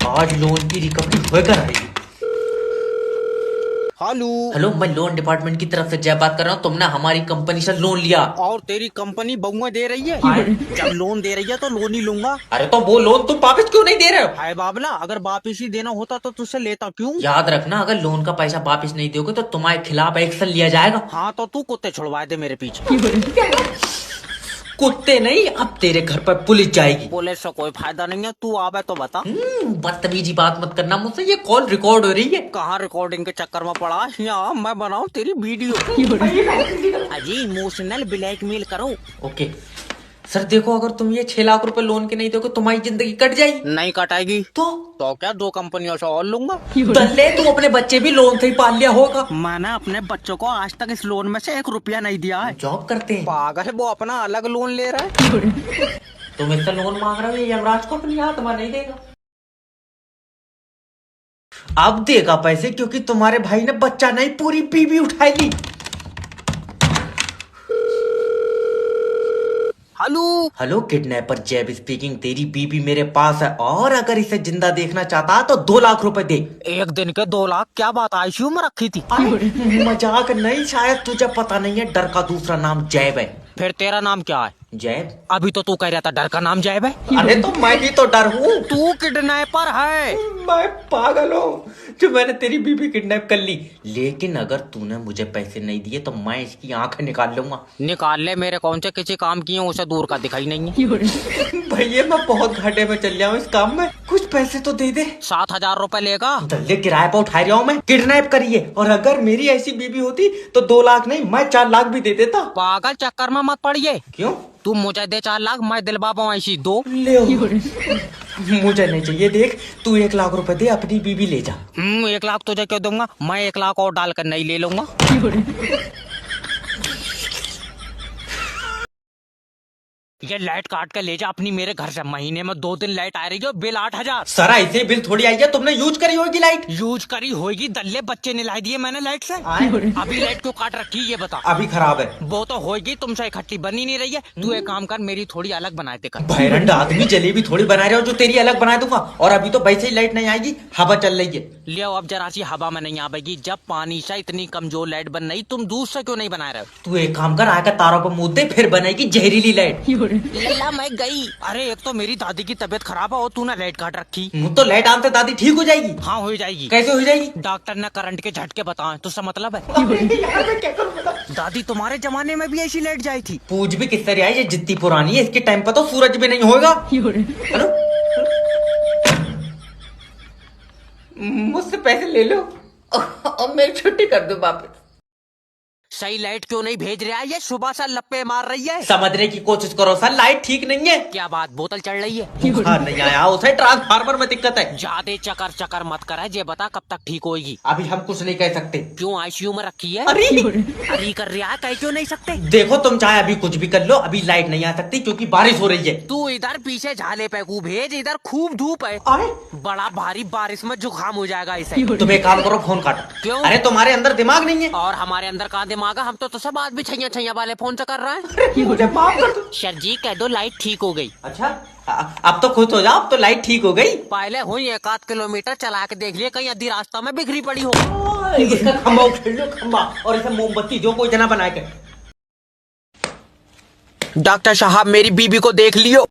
आज लोन की रिकवरी होकर रहेगी। हेलो हेलो, मैं लोन डिपार्टमेंट की तरफ से जय बात कर रहा हूँ। तुमने हमारी कंपनी से लोन लिया। और तेरी कंपनी बहुआ दे रही है। जब लोन दे रही है तो लोन ही लूंगा। अरे तो वो लोन तुम वापस क्यों नहीं दे रहे हो? हाय बाबला, अगर वापिस ही देना होता तो तुझसे लेता क्यों? याद रखना, अगर लोन का पैसा वापस नहीं दोगे तो तुम्हारे खिलाफ एक्शन लिया जाएगा। हाँ तो तू कुत्ते छुड़वाए दे मेरे पीछे। कुत्ते नहीं, अब तेरे घर पर पुलिस जाएगी। पुलिस से कोई फायदा नहीं है, तू आवे तो बता। बदतमीजी बात मत करना मुझसे, ये कॉल रिकॉर्ड हो रही है। कहाँ रिकॉर्डिंग के चक्कर में पड़ा? यहाँ मैं बनाऊँ तेरी वीडियो। अजी इमोशनल ब्लैकमेल करो। ओके सर, देखो अगर तुम ये 6 लाख रुपए लोन के नहीं दोगे तुम्हारी जिंदगी कट जाएगी। नहीं कटाएगी तो क्या 2 कंपनियों से और लूंगा? दल्ले, तू अपने बच्चे भी लोन से ही पाल लिया होगा। मैंने अपने बच्चों को आज तक इस लोन में से 1 रुपया नहीं दिया है। जॉब करते हैं। पागल है, वो अपना अलग लोन ले रहा है। तुम इससे लोन मांग रहे हो, ये यमराज को अपनी आत्मा नहीं देगा। अब देगा पैसे, क्योंकि तुम्हारे भाई ने बच्चा नहीं पूरी बीवी उठाई ली। हेलो हेलो किडनैपर जैब स्पीकिंग। तेरी बीबी मेरे पास है और अगर इसे जिंदा देखना चाहता तो 2 लाख रुपए दे। 1 दिन के 2 लाख? क्या बात, आईसीयू में रखी थी? मजाक नहीं, शायद तुझे पता नहीं है, डर का दूसरा नाम जैब है। फिर तेरा नाम क्या है? जैब। अभी तो तू कह रहा था डर का नाम जैब है। अरे तो मैं भी तो डर हूँ। तू किडनैपर है। मैं पागल हूँ जो मैंने तेरी बीबी किडनैप कर ली। लेकिन अगर तूने मुझे पैसे नहीं दिए तो मैं इसकी आंखें निकाल लूंगा। निकाल ले, मेरे कौन से किसी काम किए उसे दूर का दिखाई नहीं है। भैया मैं बहुत घाटे में चल रहा हूँ इस काम में, कुछ पैसे तो दे दे। 7,000 रुपए लेगा? दल्ले किराए पर उठा रहा हूँ मैं, किडनैप करिए। और अगर मेरी ऐसी बीबी होती तो 2 लाख नहीं मैं 4 लाख भी दे देता। पागल, चक्कर में मत पड़िए। क्यों? तू मुझे दे 4 लाख, मैं दिलवा पाऊँ ऐसी 2। ले मुझे नहीं चाहिए। देख तू 1 लाख रुपए दे, अपनी बीबी ले जा। 1 लाख तुझे क्यों दूंगा? मैं 1 लाख और डालकर नहीं ले लूंगा। ये लाइट काट के ले जा अपनी मेरे घर से। महीने में 2 दिन लाइट आ रही है, बिल 8,000। सर ऐसे बिल थोड़ी आई है, तुमने यूज करी होगी लाइट। यूज करी होगी, दल्ले बच्चे ने ला दिए मैंने लाइट से। अभी लाइट क्यों काट रखी ये बता। अभी खराब है। वो तो होगी, तुमसे इकट्ठी बनी नहीं रही है। तू एक काम कर, मेरी थोड़ी अलग बनाए दे कर। भैरंड आदमी, जलेबी थोड़ी बना रहे हो जो तेरी अलग बना दूंगा। और अभी तो वैसे ही लाइट नहीं आएगी, हवा चल रही है। लियो अब जरा सी हवा में नहीं आवेगी। जब पानी से इतनी कमजोर लाइट बन रही, तुम दूध से क्यों नहीं बना रहे हो? तू एक काम कर, आकर तारों पर मुद्दे फिर बनेगी जहरीली लाइट। लल्ला मैं गई। अरे एक तो मेरी दादी की तबीयत खराब है और तूने लाइट काट रखी। तो लाइट आने से दादी ठीक हो जाएगी? हाँ हो जाएगी। कैसे हो जाएगी? डॉक्टर ने करंट के झटके बताए, तो मतलब है। यार मैं क्या करूं बता। दादी तुम्हारे जमाने में भी ऐसी लाइट जाई थी? पूछ भी किस तरह आई, ये जितनी पुरानी है इसके टाइम पर तो सूरज भी नहीं होगा। हेलो, मुझसे पैसे ले लो और मेरी छुट्टी कर दो वापस। सही लाइट क्यों नहीं भेज रहा है? ये सुबह से लप्पे मार रही है। समझने की कोशिश करो सर, लाइट ठीक नहीं है। क्या बात, बोतल चढ़ रही है? बुखार नहीं आया, उसे ट्रांसफार्मर में दिक्कत है। ज्यादा चकर चकर मत कर, ये बता कब तक ठीक होएगी? अभी हम कुछ नहीं कह सकते। क्यों, आईसीयू में रखी है? अरे अरे कर रहा है, कह क्यों नहीं सकते? देखो तुम चाहे अभी कुछ भी कर लो, अभी लाइट नहीं आ सकती क्योंकि बारिश हो रही है। तू इधर पीछे झाले पे को भेज, इधर खूब धूप है। बड़ा भारी बारिश में जुकाम हो जाएगा इसे। तुम एक काम करो, फोन काटो। क्यों? अरे तुम्हारे अंदर दिमाग नहीं है। और हमारे अंदर कहाँ दिमाग है? हम तो सब बात भी छैया छैया वाले फोन से कर रहे हैं। मुझे माफ कर दो। सर जी कह दो लाइट ठीक हो गई। अच्छा अब तो खुश हो जाओ, अब तो लाइट ठीक हो गई। पहले हुई 1 किलोमीटर चला के देख लिए, कहीं आधी रास्ता में बिखरी पड़ी हो। इसका खंबा उखेड़ लो, खंबा, और इसे मोमबत्ती जो कोई जना बना के। डॉक्टर साहब मेरी बीबी को देख लियो।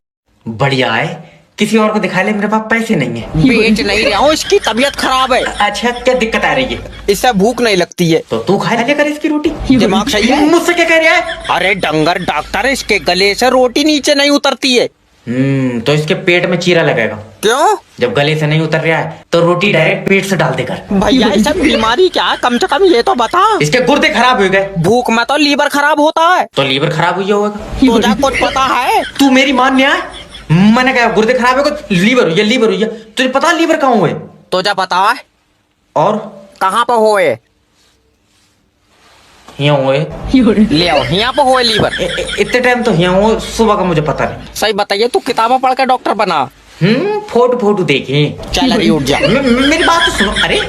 बढ़िया है, किसी और को दिखा ले, मेरे पास पैसे नहीं है। बेच नहीं रहा हूँ, इसकी तबीयत खराब है। अच्छा क्या दिक्कत आ रही है? इससे भूख नहीं लगती है। तो तू खा लिया कर इसकी रोटी। दिमाग सही है? मुझसे क्या कह रहा है? अरे डंगर डॉक्टर, इसके गले से रोटी नीचे नहीं उतरती है। तो इसके पेट में चीरा लगेगा। क्यों? जब गले से नहीं उतर रहा है तो रोटी डायरेक्ट पेट से डाल देकर। भैया ये सब बीमारी क्या है, कम से कम ये तो बता। इसके गुर्दे खराब हो गए। भूख में तो लीवर खराब होता है। तो लीवर खराब हुई होगा। तुझे कुछ पता है? तू मेरी मान है? मैंने कहा गुर्दे खराब है, लीवर हुई है, लीवर हुई है। तुझे पता है लीवर कहाँ हुए? तुझे पता है? और कहाँ पे होए? यहाँ हुए। ले आओ, यहाँ पे होए लीवर। इतने टाइम तो यहाँ हुए, सुबह का मुझे पता नहीं। सही बताइए, तू किताबें पढ़ के डॉक्टर बना। फोटो फोटो देखे। चल अभी उठ जा। मेरी बात तो सुनो। अरे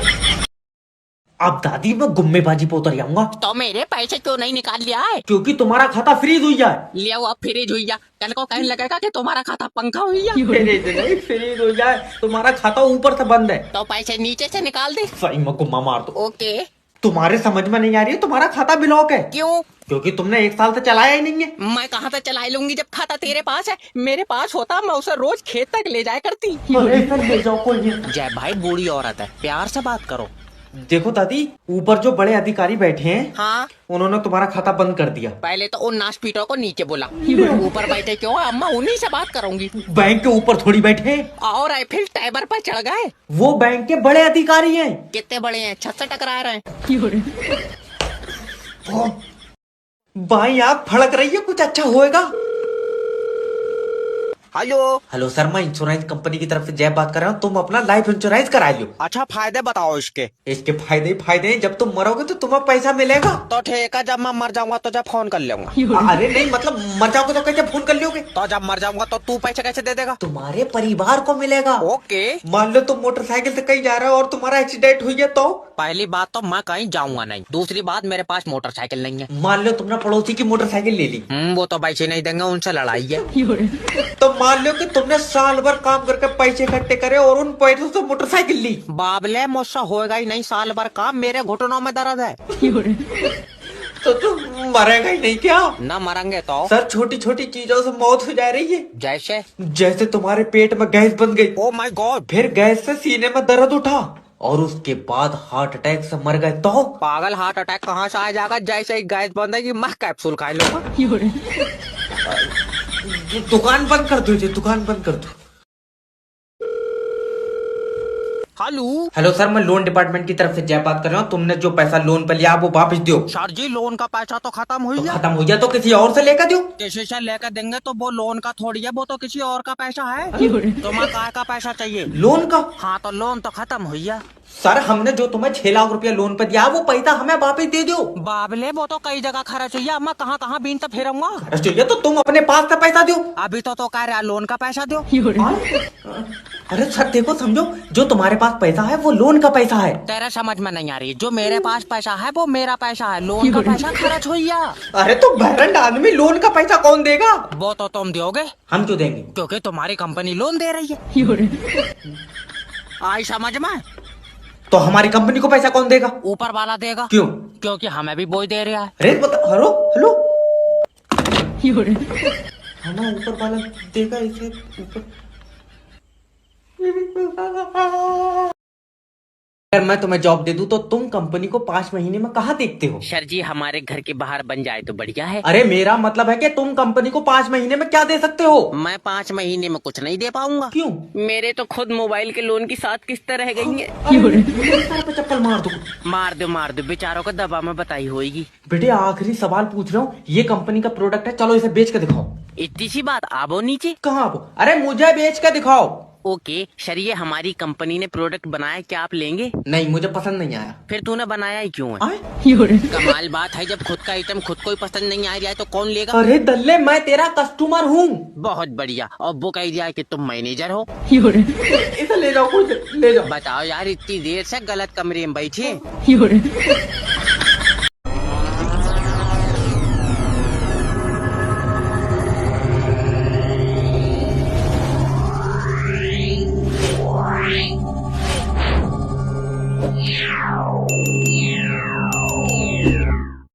अब दादी मैं गुम्मेबाजी पे उतर जाऊंगा, तो मेरे पैसे क्यों नहीं निकाल लिया है? क्योंकि तुम्हारा खाता फ्रीज हुई जाए। ले आओ अब फ्रीज हुई जा, कल को कहने लगेगा कि तुम्हारा खाता पंखा हुई जा। फ्रीज नहीं, फ्रीज हो जाए, तुम्हारा खाता ऊपर से बंद है। तो पैसे नीचे से निकाल दे। सही में गुम्मा मार दो। ओके। तुम्हारे समझ में नहीं आ रही है, तुम्हारा खाता ब्लॉक है। क्यों? क्योंकि तुमने 1 साल से चलाया ही नहीं है। मैं कहाँ से चला लूंगी जब खाता तेरे पास है। मेरे पास होता मैं उसे रोज खेत तक ले जाया करती। अरे सर ले जाओ कोई नहीं। जय भाई बूढ़ी औरत है, प्यार से बात करो। देखो दादी, ऊपर जो बड़े अधिकारी बैठे हैं, हाँ, उन्होंने तुम्हारा खाता बंद कर दिया। पहले तो उन नाशपीटों को नीचे बोला, ऊपर बैठे क्यों है? अम्मा उन्हीं से बात करूंगी। बैंक के ऊपर थोड़ी बैठे हैं, और आईफिल टावर पर चढ़ गए। वो बैंक के बड़े अधिकारी हैं। कितने बड़े हैं? छत से टकरा रहे हैं। बाई आँख फड़क रही है, कुछ अच्छा होएगा। हेलो। हेलो सर, मैं इंश्योरेंस कंपनी की तरफ से जय बात कर रहा हूँ। तुम अपना लाइफ इंश्योरेंस करा लो। अच्छा, फायदे बताओ इसके। इसके फायदे ही फायदे हैं, जब तुम मरोगे तो तुम्हें पैसा मिलेगा। तो ठीक है, जब मैं मर जाऊंगा तो जब फोन कर लूंगा। अरे नहीं, मतलब मर जाओगे तो कैसे फोन कर लोगे? तो जब मर जाऊंगा तो तू पैसे कैसे दे देगा? तुम्हारे परिवार को मिलेगा। ओके। मान लो तुम मोटरसाइकिल से कहीं जा रहे हो और तुम्हारा एक्सीडेंट हुई है तो? पहली बात तो मैं कहीं जाऊंगा नहीं, दूसरी बात मेरे पास मोटरसाइकिल नहीं है। मान लो तुमने पड़ोसी की मोटरसाइकिल ले ली, वो तो पैसे नहीं देंगे, उनसे लड़ाई है। तो मान लो कि तुमने साल भर काम करके पैसे इकट्ठे करे और उन पैसों से मोटरसाइकिल ली। बाबले मुझसे होएगा ही नहीं साल भर काम, मेरे घुटनों में दर्द है। तो तुम मरेगा ही नहीं क्या? न मरेंगे तो? सर, छोटी छोटी चीजों से मौत हो जा रही है। जैसे? जैसे तुम्हारे पेट में गैस बन गई, ओ माय गॉड। फिर गैस से सीने में दर्द उठा और उसके बाद हार्ट अटैक से मर गए तो? पागल, हार्ट अटैक कहाँ से आ जाएगा? जैसे ही गैस बंद है मैं कैप्सूल खा लूंगा। दुकान बंद कर दो, जी दुकान बंद कर दो। हेलो। हेलो सर, मैं लोन डिपार्टमेंट की तरफ से जय बात कर रहा हूँ। तुमने जो पैसा लोन पे लिया वो वापस दो। सर जी, लोन का पैसा तो खत्म हो तो गया। खत्म हो गया तो किसी और से लेकर दो। किसी से लेकर देंगे तो वो लोन का थोड़ी है, वो तो किसी और का पैसा है। तुम्हें काय का पैसा चाहिए? लोन का? हाँ, तो लोन तो खत्म हो गया। सर, हमने जो तुम्हें 6 लाख रुपया लोन पे दिया वो पैसा हमें वापस दे दो। बाबले, वो तो कई जगह खर्च हुई, मैं कहाँ कहाँ बीन तो फिरूंगा। चाहिए तो तुम अपने पास से पैसा दो। अभी तो कह रहा लोन का पैसा दो। अरे सर देखो, समझो, जो तुम्हारे पास पैसा है वो लोन का पैसा है। तेरा समझ में नहीं आ रही, जो मेरे पास पैसा है वो मेरा पैसा है, लोन का पैसा खर्च हुई। अरे तो बहरन आदमी, लोन का पैसा कौन देगा? वो तो तुम दोगे। हम क्यों देंगे? क्योंकि तुम्हारी कंपनी लोन दे रही है। आई समझ में? तो हमारी कंपनी को पैसा कौन देगा? ऊपर वाला देगा। क्यों? क्योंकि हमें भी बोझ दे रहा है। अरे बता, हेलो हेलो, हमारा ऊपर वाला देगा इसे ऊपर। अगर मैं तुम्हें जॉब दे दूं तो तुम कंपनी को 5 महीने में कहाँ देखते हो? सर जी, हमारे घर के बाहर बन जाए तो बढ़िया है। अरे मेरा मतलब है कि तुम कंपनी को 5 महीने में क्या दे सकते हो? मैं 5 महीने में कुछ नहीं दे पाऊंगा। क्यों? मेरे तो खुद मोबाइल के लोन की 7 किस्तें रह गई हैं। सर पे चप्पल मार दो। मार दो, बेचारों को दबा में बताई होगी। बेटे आखिरी सवाल पूछ रहा हूँ, ये कंपनी का प्रोडक्ट है, चलो इसे बेच के दिखाओ। इतनी सी बात, आवो नीचे। कहाँ आप? अरे मुझे बेच के दिखाओ। ओके सर, ये हमारी कंपनी ने प्रोडक्ट बनाया, क्या आप लेंगे? नहीं, मुझे पसंद नहीं आया। फिर तूने बनाया ही क्यों है? आए? कमाल बात है, जब खुद का आइटम खुद को ही पसंद नहीं आ रहा है तो कौन लेगा? अरे दल्ले, मैं तेरा कस्टमर हूँ। बहुत बढ़िया। और वो कह दिया कि तुम मैनेजर हो। इसे ले जाओ, ले जाओ। बताओ यार, इतनी देर से गलत कमरे में बैठे।